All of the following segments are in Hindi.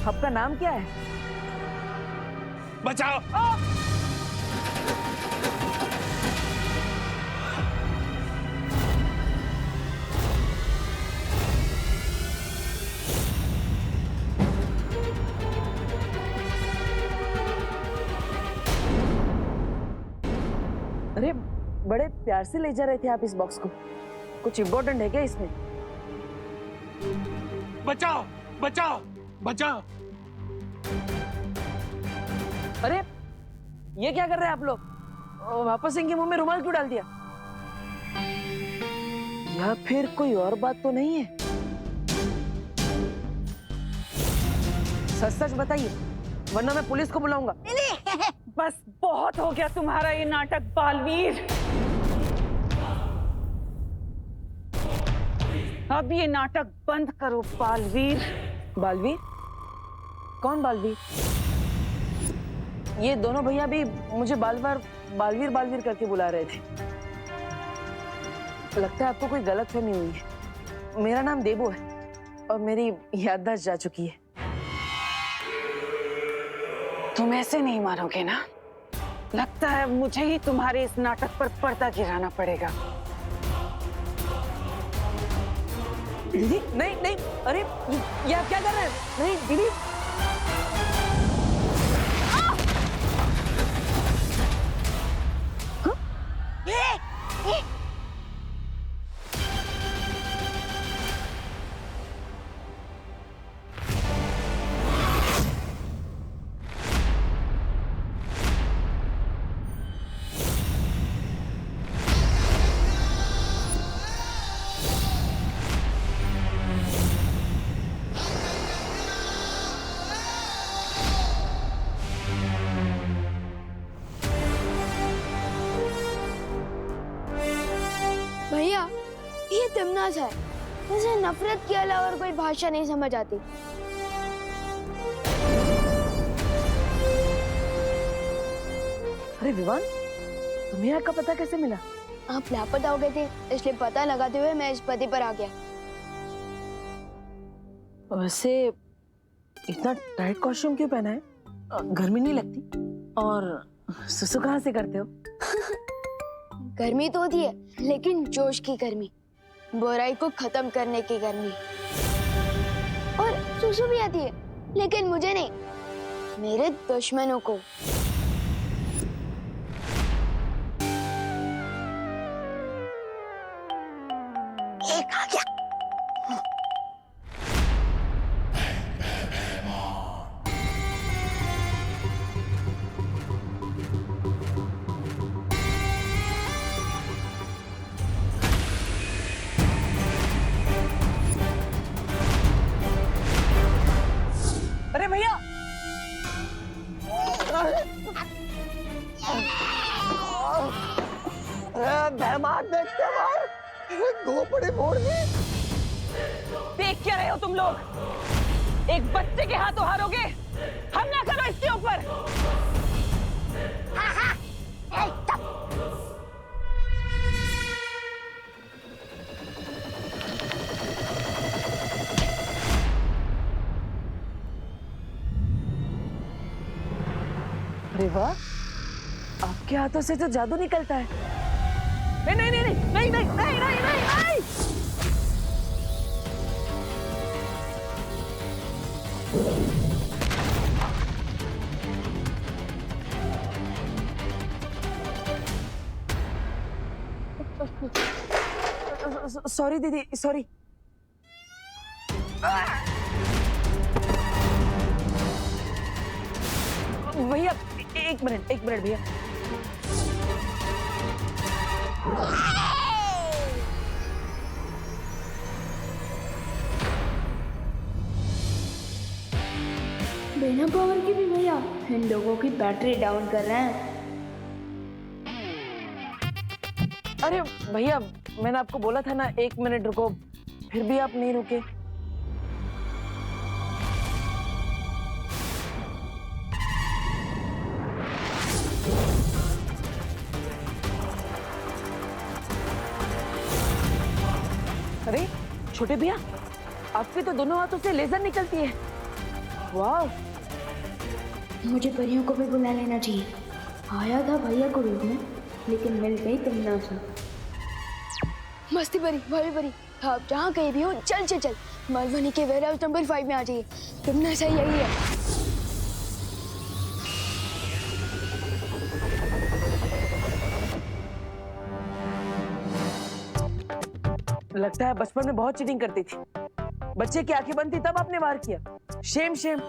आपका नाम क्या है? बचाओ। अरे बड़े प्यार से ले जा रहे थे आप इस बॉक्स को। कुछ इम्पोर्टेंट है क्या इसमें? बचाओ बचाओ बचाओ। अरे ये क्या कर रहे हैं आप लोग? वापस इनके मुंह में रुमाल क्यों डाल दिया? या फिर कोई और बात तो नहीं है? सच सच बताइए, वरना मैं पुलिस को बुलाऊंगा। बस बहुत हो गया तुम्हारा ये नाटक बालवीर। अब ये नाटक बंद करो बालवीर। बालवीर? कौन बालवीर? ये दोनों भैया भी मुझे बालवीर बालवीर करके बुला रहे थे। लगता है आपको कोई गलतफहमी हुई है। मेरा नाम देबू है और मेरी याददाश्त जा चुकी है। तुम ऐसे नहीं मारोगे ना? लगता है मुझे ही तुम्हारे इस नाटक पर पर्दा गिराना पड़ेगा। दीदी नहीं नहीं, अरे ये आप क्या कर रहे हैं? नहीं दीदी। भैया ये तिमनाज है, मुझे नफरत के अलावा और कोई भाषा नहीं समझ आती। अरे विवान, तुम्हें यहाँ का पता कैसे मिला? आप लापता हो गए थे, इसलिए पता लगाते हुए मैं इस पते पर आ गया। वैसे इतना टाइट कॉस्ट्यूम क्यों पहना है? गर्मी नहीं लगती? और सुसु कहाँ से करते हो? गर्मी तो होती है, लेकिन जोश की गर्मी, बुराई को खत्म करने की गर्मी। और सुसु भी आती है, लेकिन मुझे नहीं, मेरे दुश्मनों को। एक आ गया। अरे भैया, घोपड़ी फोड़ दी। देख क्या रहे हो तुम लोग? एक बच्चे के हाथों हारोगे? हमला करो इसके ऊपर। अरे वाह, आपके हाथों से तो जादू निकलता है। नहीं नहीं नहीं नहीं नहीं नहीं नहीं नहीं नहीं। सॉरी दीदी, सॉरी। भैया एक मिनट भैया। बिना पावर के भी भैया इन लोगों की बैटरी डाउन कर रहे हैं। अरे भैया, मैंने आपको बोला था ना 1 मिनट रुको, फिर भी आप नहीं रुके। अरे छोटे भैया, आपके तो दोनों हाथों से लेजर निकलती है। वाह, मुझे परियों को भी बुला लेना चाहिए। आया था भैया को रूप में, लेकिन मिल गई तुमने। मस्ती परी, भाभी परी, आप जहाँ कहीं भी हो चल चल चल मालवनी के वेयर हाउस नंबर 5 में आ जाइए। तुमने सही यही है। लगता है बचपन में बहुत चीटिंग करती थी। बच्चे की आंखें बंद थी तब आपने वार किया। Shem Shem.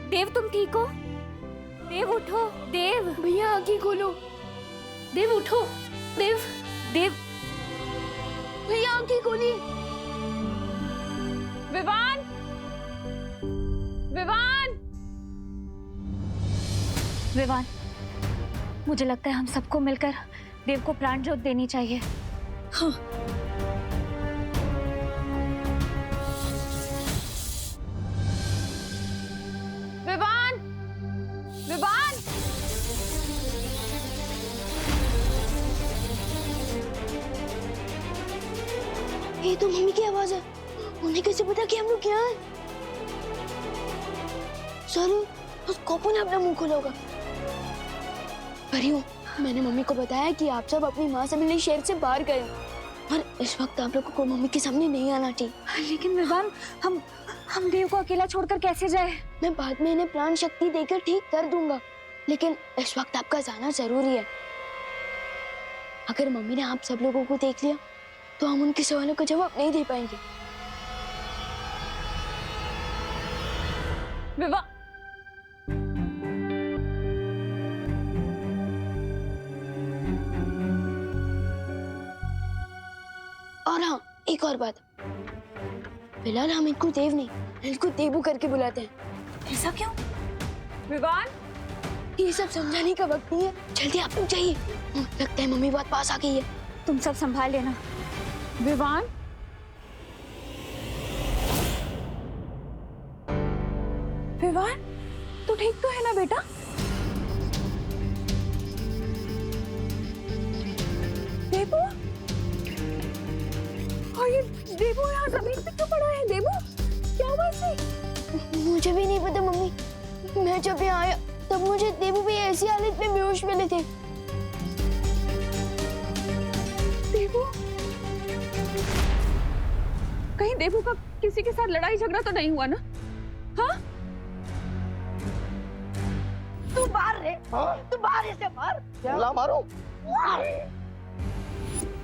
देव तुम ठीक हो? देव उठो। देव भैया आंखें खोलो। देव उठो। देव देव भैया आंखें खोली। विवान, विवान, विवान, मुझे लगता है हम सबको मिलकर देव को प्राण ज्योत देनी चाहिए। हाँ। विवान, विवान, ये तो मम्मी की आवाज है। उन्हें कैसे पता कि हम लोग यहाँ हैं? जरूर उस कॉपू ने अपना मुंह खोला होगा। परियों, मैंने मम्मी को बताया कि आप सब अपनी माँ से मिलने शहर से बाहर गए और इस वक्त आप लोगों को मम्मी के सामने नहीं आना चाहिए। लेकिन विवान, हम देव को अकेला छोड़कर कैसे जाए? मैं बाद में इन्हें प्राण शक्ति देकर ठीक कर दूंगा, लेकिन इस वक्त आपका जाना जरूरी है। अगर मम्मी ने आप सब लोगों को देख लिया तो हम उनके सवालों का जवाब नहीं दे पाएंगे। विवान, और हाँ, एक और बात, फिलहाल हम इनको देव नहीं, इनको देवू करके बुलाते हैं। ऐसा क्यों? विवान, ये सब समझाने का वक्त नहीं है, जल्दी आप लोग जाइए। लगता है मम्मी बात पास आ गई है। तुम सब संभाल लेना। विवान, विवान, तू ठीक तो है ना बेटा? देवू, और ये देवू यहाँ जमीन पे क्यों पड़ा है? देवू, क्या हुआ इसे? मुझे भी नहीं पता मम्मी, मैं जब यहाँ आया तब मुझे देवू भी ऐसी हालत में बेहोश मिले थे। देवू, कहीं देवू का किसी के साथ लड़ाई झगड़ा तो नहीं हुआ ना? हाँ? तू बाहर रे। हाँ? तू बाहर ऐसे मार। ला मारो।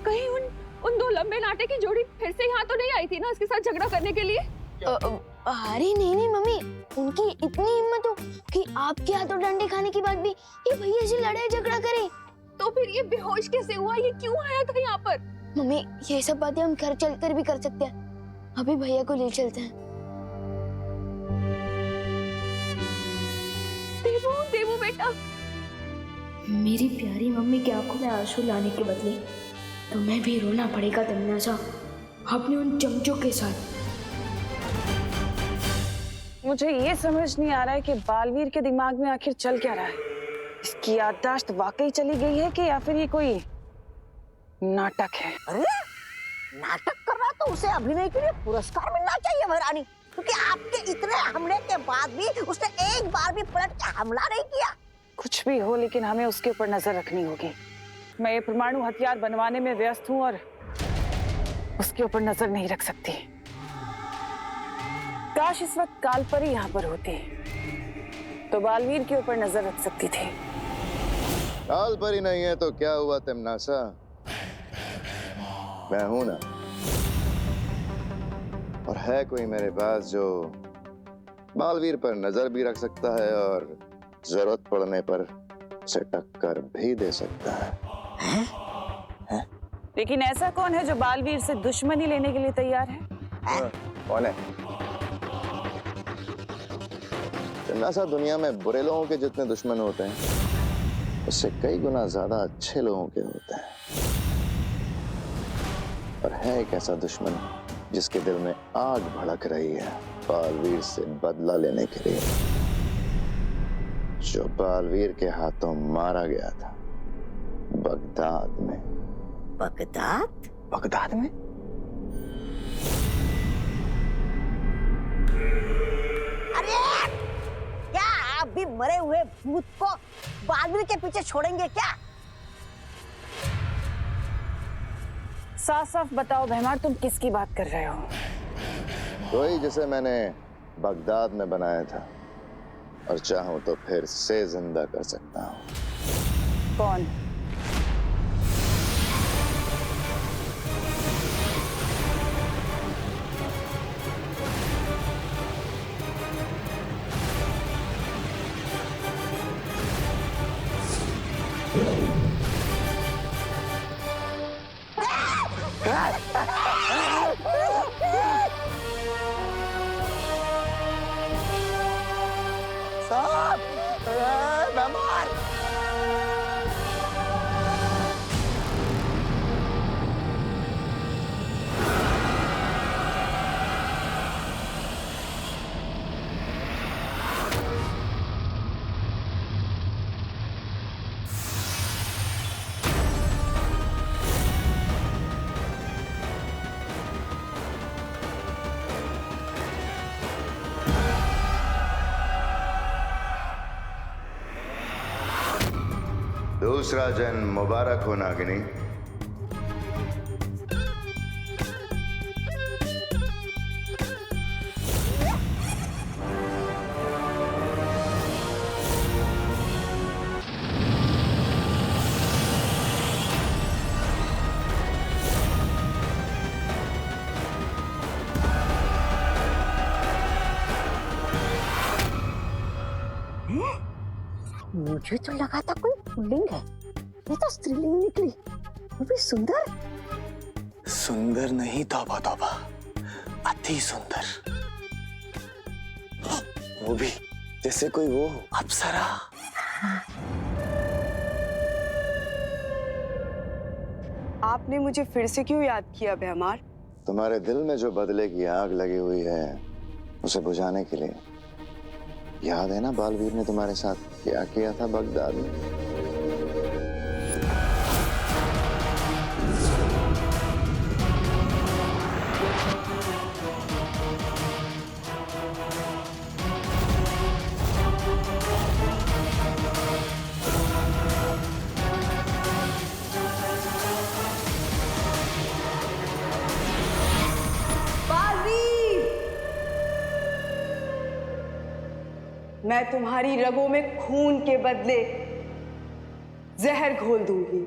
कहीं उन दो लंबे नाटे की जोड़ी फिर से यहाँ तो नहीं आई थी ना इसके साथ झगड़ा करने के लिए? अरे नहीं मम्मी, उनकी इतनी हिम्मत हो कि आपके हाथों डंडे खाने के बाद भी ये भैया से लड़ाई झगड़ा करे। तो फिर ये बेहोश कैसे हुआ? ये क्यों आया था यहाँ पर? मम्मी ये सब बातें हम घर चलकर भी कर सकते हैं। अभी भैया को ले चलते हैं। देवू, देवू बेटा। मेरी प्यारी मम्मी की आंखों में आंसू लाने के बदले तुम्हें भी रोना पड़ेगा तमन्ना, अपने उन चमचों के साथ। मुझे ये समझ नहीं आ रहा है कि बालवीर के दिमाग में आखिर चल क्या रहा है। इसकी याददाश्त वाकई चली गई है कि या फिर ये कोई नाटक है? अरे नाटक कर रहा तो उसे अभिनय के लिए पुरस्कार मिलना चाहिए महारानी, क्योंकि आपके इतने हमले के बाद भी उसने एक बार भी पलट के हमला नहीं किया। कुछ भी हो, लेकिन हमें उसके ऊपर नजर रखनी होगी। मैं ये परमाणु हथियार बनवाने में व्यस्त हूँ और उसके ऊपर नजर नहीं रख सकती। काश इस वक्त कालपरी यहाँ पर होती तो बालवीर के ऊपर नजर रख सकती थी। कालपरी नहीं है तो क्या हुआ तमन्नासा, मैं हूं ना। और है कोई मेरे पास जो बालवीर पर नजर भी रख सकता है और जरूरत पड़ने पर उसे टक्कर भी दे सकता है? लेकिन ऐसा कौन है जो बालवीर से दुश्मनी लेने के लिए तैयार है? कौन है? तमन्नासा, दुनिया में बुरे लोगों के जितने दुश्मन होते हैं उससे कई गुना ज्यादा अच्छे लोगों के होते हैं। और है एक ऐसा दुश्मन जिसके दिल में आग भड़क रही है बालवीर से बदला लेने के लिए, जो बालवीर के हाथों मारा गया था बगदाद में। बगदाद? बगदाद में? अरे क्या आप भी मरे हुए भूत को बालवीर के पीछे छोड़ेंगे क्या? साफ साफ बताओ भैमार, तुम किसकी बात कर रहे हो? वही जिसे मैंने बगदाद में बनाया था और चाहूं तो फिर से जिंदा कर सकता हूं। कौन? दूसरा जन्म मुबारक हो नागिनी। मुझे तो लगा था कोई पुल्लिंग है, ये तो स्त्रीलिंग निकली, वो भी सुंदर। सुंदर नहीं, तौबा तौबा, अति सुंदर। वो भी जैसे कोई वो अप्सरा। आपने मुझे फिर से क्यों याद किया भैमार? तुम्हारे दिल में जो बदले की आग लगी हुई है उसे बुझाने के लिए। याद है ना बालवीर ने तुम्हारे साथ क्या किया था बगदाद में? मैं तुम्हारी रगों में खून के बदले जहर घोल दूंगी।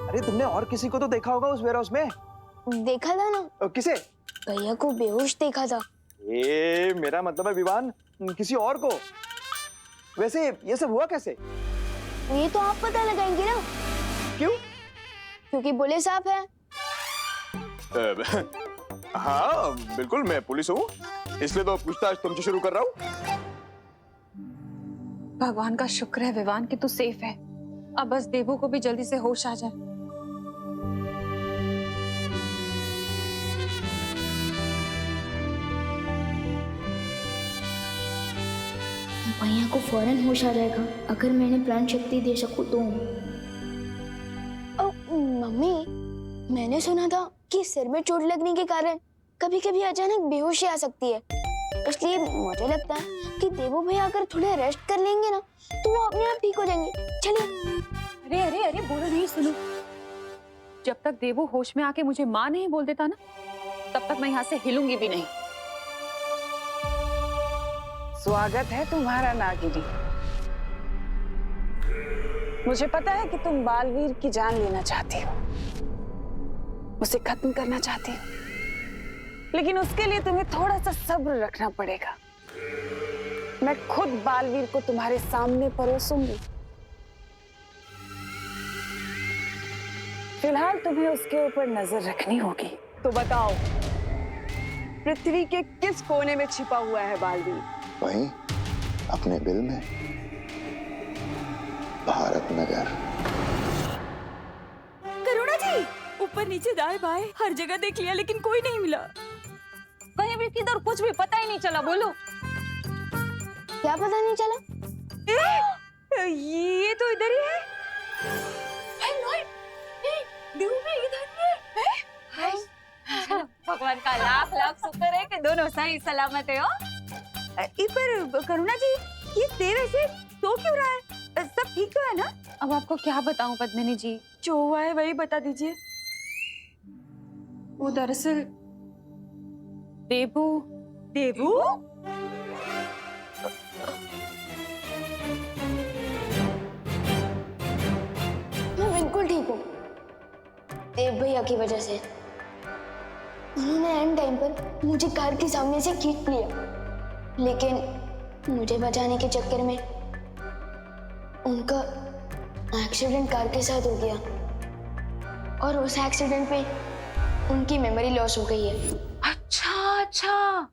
अरे तुमने और किसी को तो देखा होगा उस वेयरहाउस में? देखा था ना, किसे? भैया को बेहोश देखा था। ये मेरा मतलब है विवान, किसी और को। वैसे ये सब हुआ कैसे? ये तो आप पता लगाएंगे ना। क्यों? क्योंकि बोले साहब है। हाँ बिल्कुल, मैं पुलिस हूँ, इसलिए तो पूछताछ तुमसे शुरू कर रहा हूँ। भगवान का शुक्र है विवान कि तू सेफ है। अब बस देवू को भी जल्दी से होश आ जाए। भैया को फौरन होश आ जाएगा अगर मैंने प्राण शक्ति दे सकूं तो। मम्मी, मैंने सुना था कि सिर में चोट लगने के कारण कभी कभी अचानक बेहोशी आ सकती है, इसलिए मुझे लगता है कि देवू भैया अगर थोड़े रेस्ट कर लेंगे ना तो वो अपने आप ठीक हो जाएंगे। चलिए। अरे अरे अरे, बोलो नहीं, सुनो। जब तक देवू होश में आके मुझे माँ नहीं बोल देता ना, तब तक मैं यहाँ से हिलूंगी भी नहीं। स्वागत है तुम्हारा नागिनी। मुझे पता है कि तुम बालवीर की जान लेना चाहती हो, उसे खत्म करना चाहती हो, लेकिन उसके लिए तुम्हें थोड़ा सा सब्र रखना पड़ेगा। मैं खुद बालवीर को तुम्हारे सामने परोसूंगी। फिलहाल तुम्हें उसके ऊपर नजर रखनी होगी। तो बताओ, पृथ्वी के किस कोने में छिपा हुआ है बालवीर? वहीं अपने बिल में, भारत नगर। करुणा जी, ऊपर नीचे दाएं बाएं हर जगह देख लिया लेकिन कोई नहीं मिला। कहीं भी किधर कुछ भी पता ही नहीं चला। बोलो, क्या पता नहीं चला? ये तो इधर ही है। देवू भी इधर ही है। भगवान का लाख लाख शुक्र है कि दोनों सही सलामत है। पर करुणा जी, ये देव ऐसे तो क्यों रहा है? सब ठीक तो है ना? अब आपको क्या बताऊं पद्मिनी जी, जो हुआ है वही बता दीजिए। वो दरअसल देवू। देवू? मैं बिल्कुल ठीक हूँ। देव भैया की वजह से उन्होंने एंड टाइम पर मुझे कार के सामने से खींच लिया, लेकिन मुझे बचाने के चक्कर में उनका एक्सीडेंट कार के साथ हो गया और उस एक्सीडेंट पे उनकी मेमोरी लॉस हो गई है। अच्छा,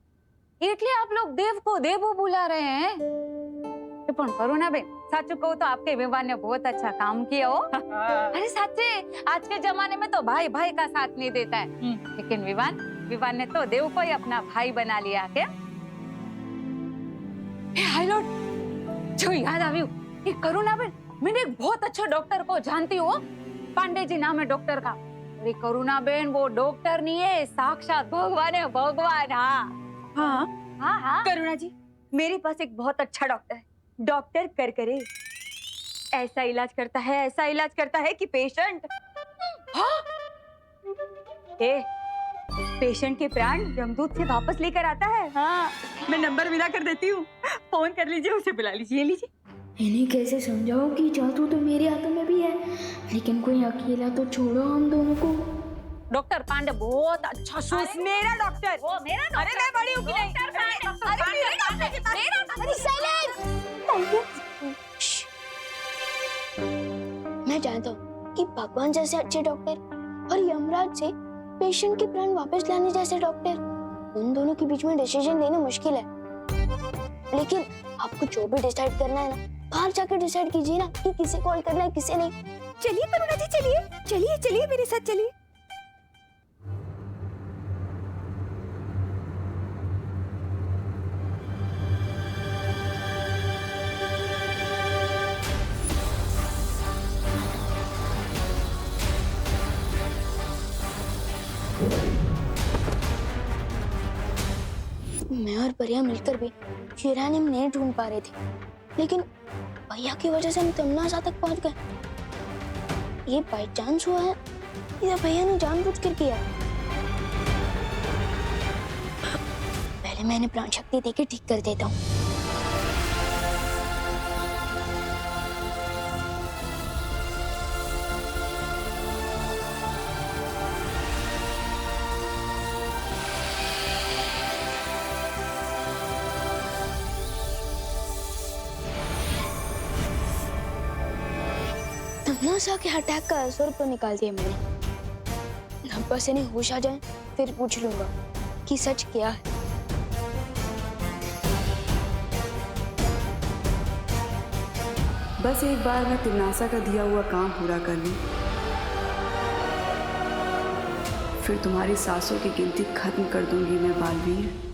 इसलिए आप लोग देव को देवू बुला रहे हैं। पण करुणा बेन, साचू कहूं तो आपके विवान ने बहुत अच्छा काम किया हो। अरे सच्चे, आज के जमाने में तो भाई भाई का साथ नहीं देता है, लेकिन विवान ने तो देव को ही अपना भाई बना लिया। क्या हाय लॉर्ड, जो याद आवी, ये करुणा बेन, मैंने एक बहुत अच्छा डॉक्टर को जानती हूँ। पांडे जी नाम है डॉक्टर का। अरे करुणा बेन, वो डॉक्टर नहीं है, साक्षात भगवान है, भगवान। हाँ करुणा जी, मेरे पास एक बहुत अच्छा डॉक्टर है, डॉक्टर करकरे। ऐसा इलाज करता है कि पेशेंट पेशेंट के प्राण यमदूत से वापस लेकर आता है। हाँ, मैं नंबर मिला कर देती हूँ, फोन कर लीजिए, उसे बुला लीजिए। ये लीजिए। इन्हें कैसे समझाओ कि जादू तो मेरे हाथों में भी है, लेकिन कोई अकेला तो छोड़ो हम दोनों को। डॉक्टर पांडे बहुत अच्छा शूस। मेरा डॉक्टर, वो मेरा डॉक्टर। अरे मैं बड़ी हूँ कि नहीं? मैं जानता हूँ कि भगवान जैसे अच्छे डॉक्टर और यमराज से पेशेंट के प्राण वापस लाने जैसे डॉक्टर, उन दोनों के बीच में डिसीजन लेना मुश्किल है, लेकिन आपको जो भी डिसाइड करना है ना, बाहर जाकर डिसाइड कीजिए ना कि किसे कॉल करना है, किसे नहीं। चलिए करुणा जी, चलिए मेरे साथ चलिए। मैं और परिया मिलकर भी यूरेनियम नहीं ढूंढ पा रहे थे, लेकिन भैया की वजह से हम तमनासा तक पहुंच गए। ये बाय चांस हुआ है या भैया ने जानबूझकर किया? पहले मैंने प्राण शक्ति देके ठीक कर देता हूँ। तिमनासा के अटैक का असर तो निकाल दिया मैंने। अब बस इन्हें होश आ जाए फिर पूछ लूंगा कि सच क्या है। बस एक बार मैं तिमनासा का दिया हुआ काम पूरा कर लूं, फिर तुम्हारी सांसों की गिनती खत्म कर दूंगी मैं बालवीर।